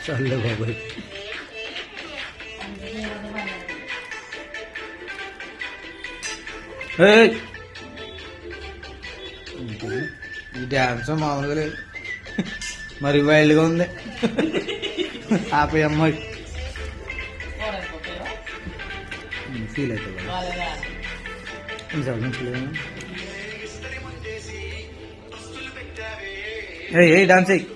చాలే బాబాయ్. ఈ డ్యాన్స్ మామూలుగా లేదు, మరి వైల్డ్గా ఉంది. ఆపే అమ్మాయి ఫీల్ అవుతుంది. ఏ డాన్స్ అయ్యి